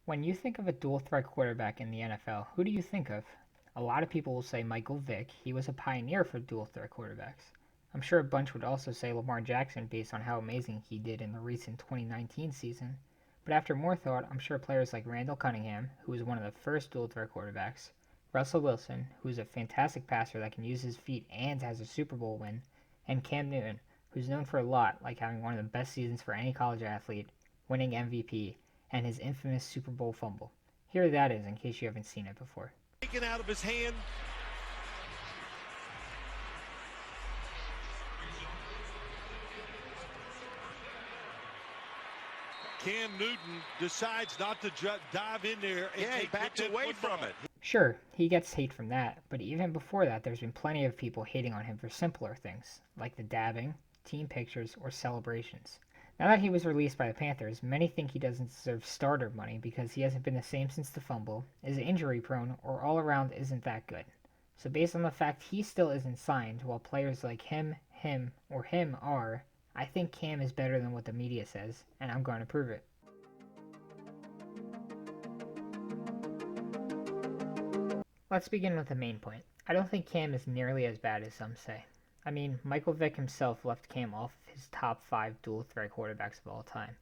When you think of a dual threat quarterback in the NFL, who do you think of? A lot of people will say Michael Vick. He was a pioneer for dual threat quarterbacks. I'm sure a bunch would also say Lamar Jackson based on how amazing he did in the recent 2019 season. But after more thought, I'm sure players like Randall Cunningham, who was one of the first dual threat quarterbacks, Russell Wilson, who's a fantastic passer that can use his feet and has a Super Bowl win, and Cam Newton, who's known for a lot, like having one of the best seasons for any college athlete, winning MVP, and his infamous Super Bowl fumble. Here that is in case you haven't seen it before. Taken out of his hand. Cam Newton decides not to dive in there and he backs away from it. Sure, he gets hate from that, but even before that, there's been plenty of people hating on him for simpler things, like the dabbing, team pictures, or celebrations. Now that he was released by the Panthers, many think he doesn't deserve starter money because he hasn't been the same since the fumble, is injury prone, or all around isn't that good. So based on the fact he still isn't signed, while players like him, or him are, I think Cam is better than what the media says, and I'm going to prove it. Let's begin with the main point. I don't think Cam is nearly as bad as some say. I mean, Michael Vick himself left Cam off of his top 5 dual threat quarterbacks of all time.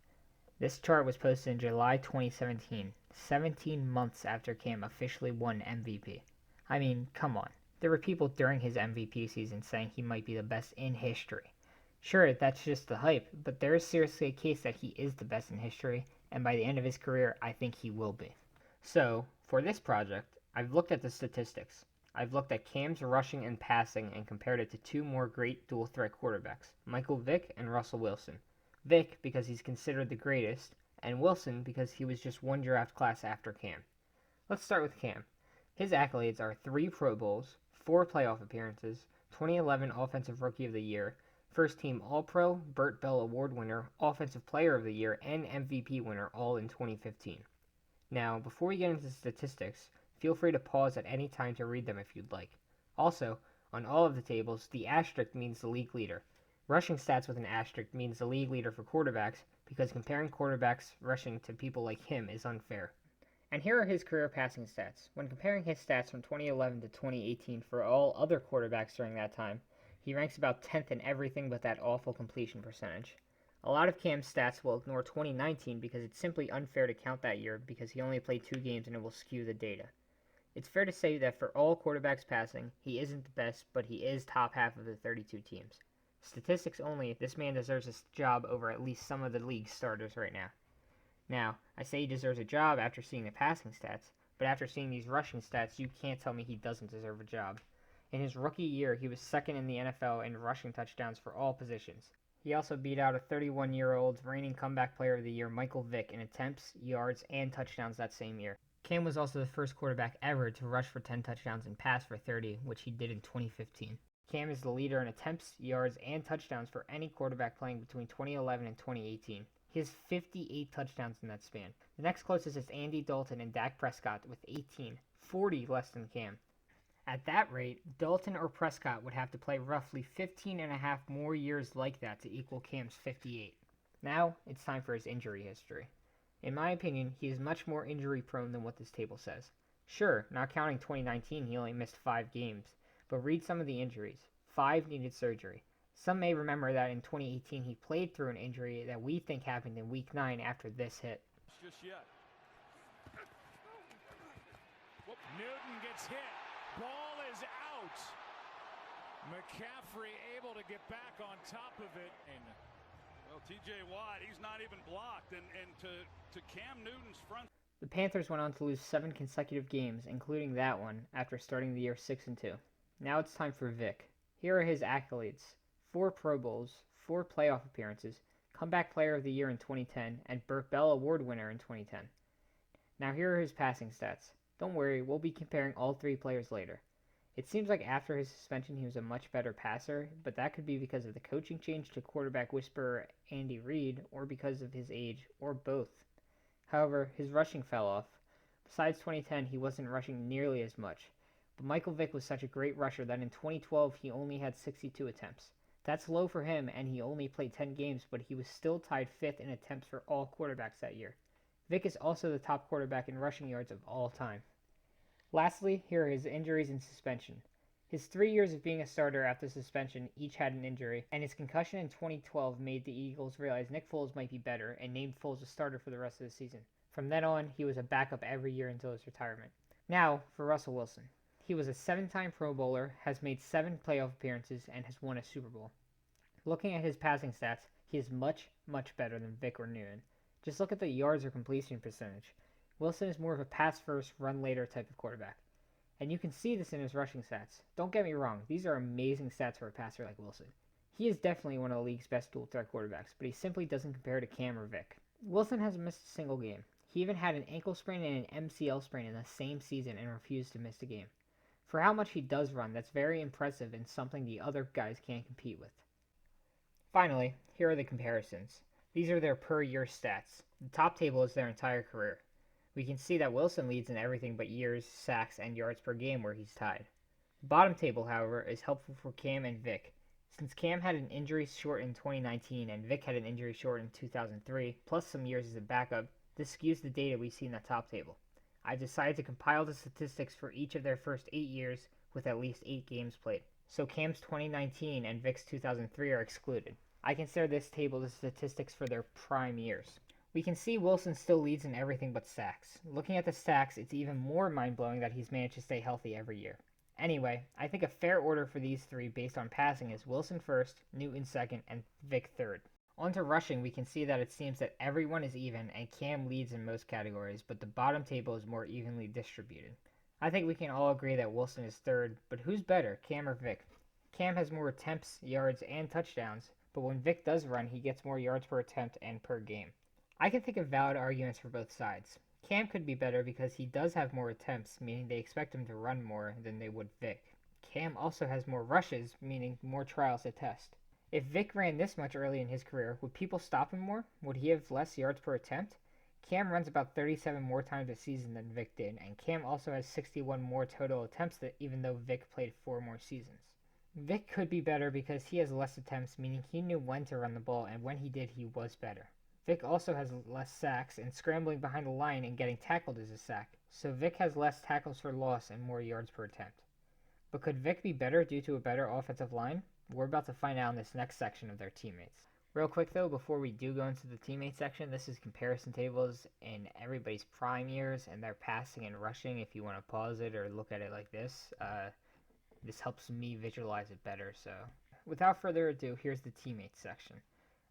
This chart was posted in July 2017, 17 months after Cam officially won MVP. I mean, come on. There were people during his MVP season saying he might be the best in history. Sure, that's just the hype, but there is seriously a case that he is the best in history, and by the end of his career, I think he will be. So, for this project, I've looked at the statistics. I've looked at Cam's rushing and passing and compared it to two more great dual threat quarterbacks, Michael Vick and Russell Wilson. Vick because he's considered the greatest, and Wilson because he was just one draft class after Cam. Let's start with Cam. His accolades are 3 Pro Bowls, 4 playoff appearances, 2011 Offensive Rookie of the Year, First Team All-Pro, Burt Bell Award winner, Offensive Player of the Year, and MVP winner all in 2015. Now, before we get into the statistics, feel free to pause at any time to read them if you'd like. Also, on all of the tables, the asterisk means the league leader. Rushing stats with an asterisk means the league leader for quarterbacks because comparing quarterbacks rushing to people like him is unfair. And here are his career passing stats. When comparing his stats from 2011 to 2018 for all other quarterbacks during that time, he ranks about 10th in everything but that awful completion percentage. A lot of Cam's stats will ignore 2019 because it's simply unfair to count that year because he only played 2 games and it will skew the data. It's fair to say that for all quarterbacks passing, he isn't the best, but he is top half of the 32 teams. Statistics only, this man deserves a job over at least some of the league's starters right now. Now, I say he deserves a job after seeing the passing stats, but after seeing these rushing stats, you can't tell me he doesn't deserve a job. In his rookie year, he was second in the NFL in rushing touchdowns for all positions. He also beat out a 31-year-old reigning comeback player of the year, Michael Vick, in attempts, yards, and touchdowns that same year. Cam was also the first quarterback ever to rush for 10 touchdowns and pass for 30, which he did in 2015. Cam is the leader in attempts, yards, and touchdowns for any quarterback playing between 2011 and 2018. He has 58 touchdowns in that span. The next closest is Andy Dalton and Dak Prescott with 18, 40 less than Cam. At that rate, Dalton or Prescott would have to play roughly 15 and a half more years like that to equal Cam's 58. Now, it's time for his injury history. In my opinion, he is much more injury prone than what this table says. Sure, not counting 2019, he only missed 5 games, but read some of the injuries. 5 needed surgery. Some may remember that in 2018 he played through an injury that we think happened in Week 9 after this hit. Just yet. Newton gets hit. Ball is out. McCaffrey able to get back on top of it. And well, TJ Watt, he's not even blocked. And to Cam Newton's front. The Panthers went on to lose 7 consecutive games, including that one, after starting the year 6-2. Now it's time for Vick. Here are his accolades. 4 Pro Bowls, 4 playoff appearances, Comeback Player of the Year in 2010, and Burt Bell Award winner in 2010. Now here are his passing stats. Don't worry, we'll be comparing all 3 players later. It seems like after his suspension he was a much better passer, but that could be because of the coaching change to quarterback whisperer Andy Reid, or because of his age, or both. However, his rushing fell off. Besides 2010, he wasn't rushing nearly as much, but Michael Vick was such a great rusher that in 2012 he only had 62 attempts. That's low for him, and he only played 10 games, but he was still tied 5th in attempts for all quarterbacks that year. Vic is also the top quarterback in rushing yards of all time. Lastly, here are his injuries and suspension. His 3 years of being a starter after suspension each had an injury, and his concussion in 2012 made the Eagles realize Nick Foles might be better and named Foles a starter for the rest of the season. From then on, he was a backup every year until his retirement. Now, for Russell Wilson. He was a 7-time Pro Bowler, has made 7 playoff appearances, and has won a Super Bowl. Looking at his passing stats, he is much, much better than Vic or Newton. Just look at the yards or completion percentage. Wilson is more of a pass-first, run-later type of quarterback. And you can see this in his rushing stats. Don't get me wrong, these are amazing stats for a passer like Wilson. He is definitely one of the league's best dual-threat quarterbacks, but he simply doesn't compare to Cam or Vic. Wilson hasn't missed a single game. He even had an ankle sprain and an MCL sprain in the same season and refused to miss a game. For how much he does run, that's very impressive and something the other guys can't compete with. Finally, here are the comparisons. These are their per-year stats. The top table is their entire career. We can see that Wilson leads in everything but years, sacks, and yards per game where he's tied. The bottom table, however, is helpful for Cam and Vic. Since Cam had an injury short in 2019 and Vic had an injury short in 2003, plus some years as a backup, this skews the data we see in the top table. I've decided to compile the statistics for each of their first 8 years with at least 8 games played. So Cam's 2019 and Vic's 2003 are excluded. I consider this table the statistics for their prime years. We can see Wilson still leads in everything but sacks. Looking at the sacks, it's even more mind-blowing that he's managed to stay healthy every year. Anyway, I think a fair order for these 3 based on passing is Wilson first, Newton second, and Vic third. On to rushing, we can see that it seems that everyone is even and Cam leads in most categories, but the bottom table is more evenly distributed. I think we can all agree that Wilson is third, but who's better, Cam or Vic? Cam has more attempts, yards, and touchdowns, but when Vic does run, he gets more yards per attempt and per game. I can think of valid arguments for both sides. Cam could be better because he does have more attempts, meaning they expect him to run more than they would Vic. Cam also has more rushes, meaning more trials to test. If Vic ran this much early in his career, would people stop him more? Would he have less yards per attempt? Cam runs about 37 more times a season than Vic did, and Cam also has 61 more total attempts even though Vic played 4 more seasons. Vic could be better because he has less attempts, meaning he knew when to run the ball, and when he did, he was better. Vic also has less sacks, and scrambling behind the line and getting tackled is a sack, so Vic has less tackles for loss and more yards per attempt. But could Vic be better due to a better offensive line? We're about to find out in this next section of their teammates. Real quick though, before we do go into the teammate section, this is comparison tables in everybody's prime years and their passing and rushing. If you want to pause it or look at it like this, this helps me visualize it better. So without further ado, here's the teammates section.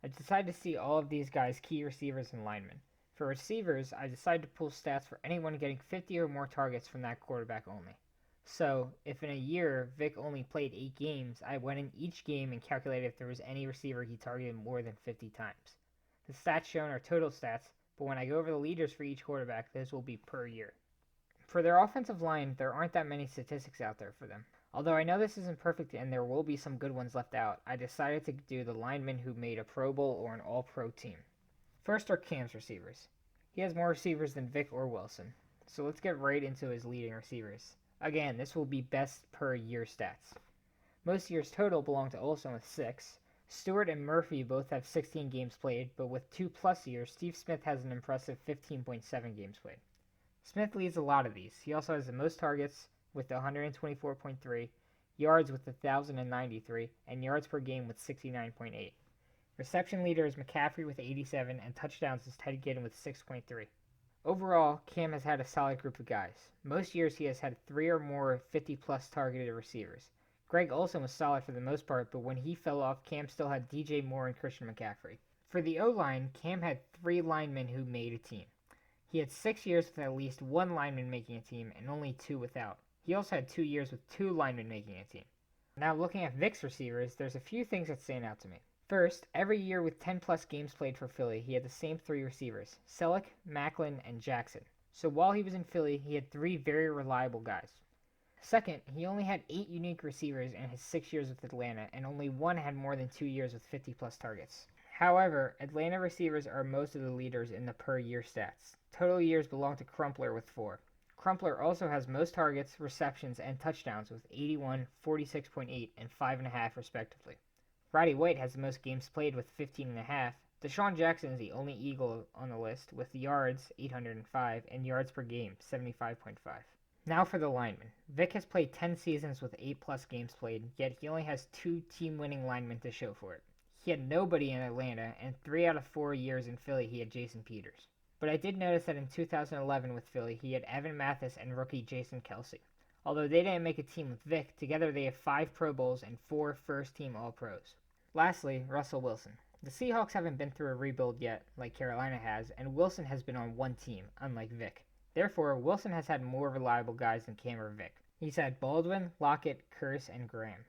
I decided to see all of these guys' key receivers and linemen. For receivers, I decided to pull stats for anyone getting 50 or more targets from that quarterback only. So, if in a year Vic only played 8 games, I went in each game and calculated if there was any receiver he targeted more than 50 times. The stats shown are total stats, but when I go over the leaders for each quarterback, this will be per year. For their offensive line, there aren't that many statistics out there for them. Although I know this isn't perfect and there will be some good ones left out, I decided to do the linemen who made a Pro Bowl or an All-Pro team. First are Cam's receivers. He has more receivers than Vic or Wilson, so let's get right into his leading receivers. Again, this will be best per year stats. Most years total belong to Olsen with 6. Stewart and Murphy both have 16 games played, but with 2+ years, Steve Smith has an impressive 15.7 games played. Smith leads a lot of these. He also has the most targets with 124.3, yards with 1,093, and yards per game with 69.8. Reception leader is McCaffrey with 87, and touchdowns is Ted Ginn with 6.3. Overall, Cam has had a solid group of guys. Most years he has had 3 or more 50-plus targeted receivers. Greg Olsen was solid for the most part, but when he fell off, Cam still had DJ Moore and Christian McCaffrey. For the O-line, Cam had 3 linemen who made a team. He had 6 years with at least 1 lineman making a team and only 2 without. He also had 2 years with 2 linemen making a team. Now looking at Vic's receivers, there's a few things that stand out to me. First, every year with 10+ games played for Philly, he had the same 3 receivers, Selleck, Macklin, and Jackson. So while he was in Philly, he had 3 very reliable guys. Second, he only had 8 unique receivers in his 6 years with Atlanta, and only 1 had more than 2 years with 50+ targets. However, Atlanta receivers are most of the leaders in the per year stats. Total years belong to Crumpler with 4. Crumpler also has most targets, receptions, and touchdowns with 81, 46.8, and 5.5 respectively. Roddy White has the most games played with 15.5, Deshaun Jackson is the only Eagle on the list with yards 805 and yards per game 75.5. Now for the linemen. Vic has played 10 seasons with 8+ games played, yet he only has 2 team-winning linemen to show for it. He had nobody in Atlanta, and 3 out of 4 years in Philly he had Jason Peters. But I did notice that in 2011 with Philly he had Evan Mathis and rookie Jason Kelsey. Although they didn't make a team with Vic, together they have 5 Pro Bowls and 4 first-team All-Pros. Lastly, Russell Wilson. The Seahawks haven't been through a rebuild yet, like Carolina has, and Wilson has been on one team, unlike Vic. Therefore, Wilson has had more reliable guys than Cam or Vic. He's had Baldwin, Lockett, Curse, and Graham.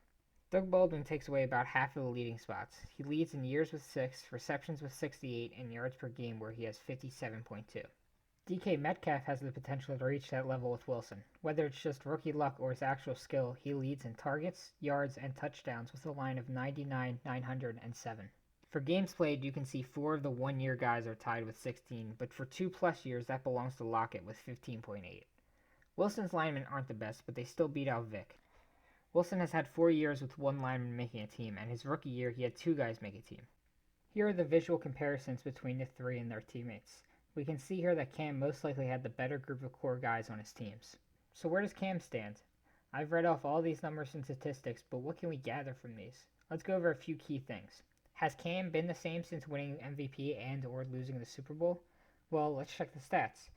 Doug Baldwin takes away about half of the leading spots. He leads in years with 6, receptions with 68, and yards per game where he has 57.2. DK Metcalf has the potential to reach that level with Wilson. Whether it's just rookie luck or his actual skill, he leads in targets, yards, and touchdowns with a line of 99, 900, and 7. For games played, you can see 4 of the 1-year guys are tied with 16, but for 2+ years that belongs to Lockett with 15.8. Wilson's linemen aren't the best, but they still beat out Vic. Wilson has had 4 years with 1 lineman making a team, and his rookie year he had 2 guys make a team. Here are the visual comparisons between the 3 and their teammates. We can see here that Cam most likely had the better group of core guys on his teams. So where does Cam stand? I've read off all these numbers and statistics, but what can we gather from these? Let's go over a few key things. Has Cam been the same since winning MVP and or losing the Super Bowl? Well, let's check the stats.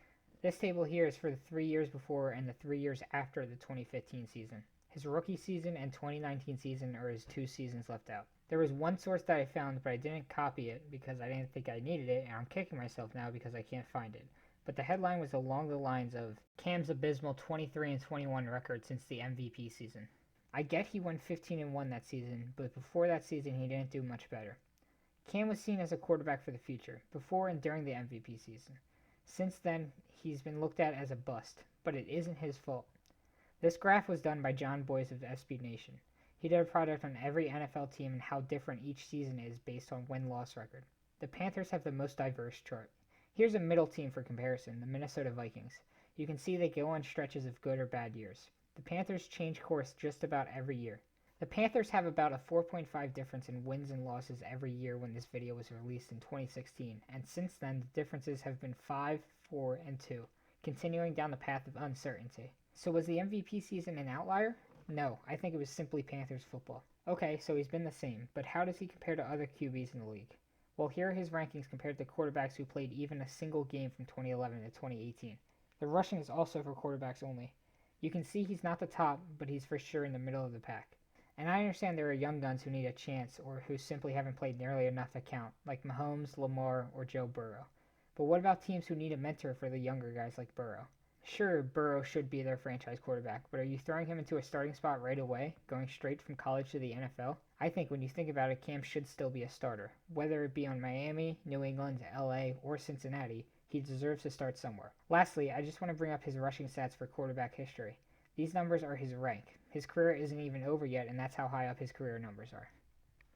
This table here is for the 3 years before and the 3 years after the 2015 season. His rookie season and 2019 season are his 2 seasons left out. There was one source that I found, but I didn't copy it because I didn't think I needed it, and I'm kicking myself now because I can't find it. But the headline was along the lines of Cam's abysmal 23-21 record since the MVP season. I get he won 15-1 that season, but before that season he didn't do much better. Cam was seen as a quarterback for the future, before and during the MVP season. Since then, he's been looked at as a bust, but it isn't his fault. This graph was done by John Boyce of SB Nation. He did a project on every NFL team and how different each season is based on win-loss record. The Panthers have the most diverse chart. Here's a middle team for comparison, the Minnesota Vikings. You can see they go on stretches of good or bad years. The Panthers change course just about every year. The Panthers have about a 4.5 difference in wins and losses every year when this video was released in 2016, and since then the differences have been 5, 4, and 2, continuing down the path of uncertainty. So was the MVP season an outlier? No, I think it was simply Panthers football. Okay, so he's been the same, but how does he compare to other QBs in the league? Well, here are his rankings compared to quarterbacks who played even a single game from 2011 to 2018. The rushing is also for quarterbacks only. You can see he's not the top, but he's for sure in the middle of the pack. And I understand there are young guns who need a chance or who simply haven't played nearly enough to count, like Mahomes, Lamar, or Joe Burrow. But what about teams who need a mentor for the younger guys like Burrow? Sure, Burrow should be their franchise quarterback, but are you throwing him into a starting spot right away, going straight from college to the NFL? I think when you think about it, Cam should still be a starter. Whether it be on Miami, New England, LA, or Cincinnati, he deserves to start somewhere. Lastly, I just want to bring up his rushing stats for quarterback history. These numbers are his rank. His career isn't even over yet, and that's how high up his career numbers are.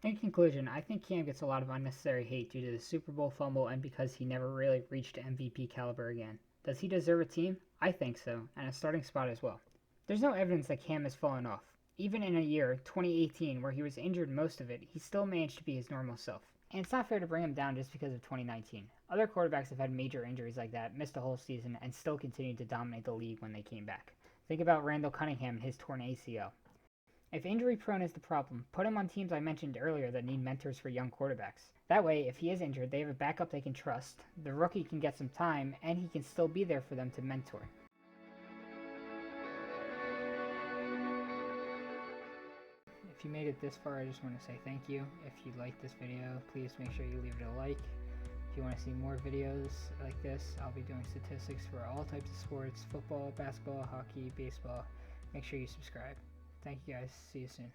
In conclusion, I think Cam gets a lot of unnecessary hate due to the Super Bowl fumble and because he never really reached MVP caliber again. Does he deserve a team? I think so, and a starting spot as well. There's no evidence that Cam has fallen off. Even in a year, 2018, where he was injured most of it, he still managed to be his normal self. And it's not fair to bring him down just because of 2019. Other quarterbacks have had major injuries like that, missed a whole season, and still continued to dominate the league when they came back. Think about Randall Cunningham and his torn ACL. If injury prone is the problem, put him on teams I mentioned earlier that need mentors for young quarterbacks. That way, if he is injured, they have a backup they can trust, the rookie can get some time, and he can still be there for them to mentor. If you made it this far, I just want to say thank you. If you liked this video, please make sure you leave it a like. If you want to see more videos like this, I'll be doing statistics for all types of sports, football, basketball, hockey, baseball. Make sure you subscribe. Thank you guys. See you soon.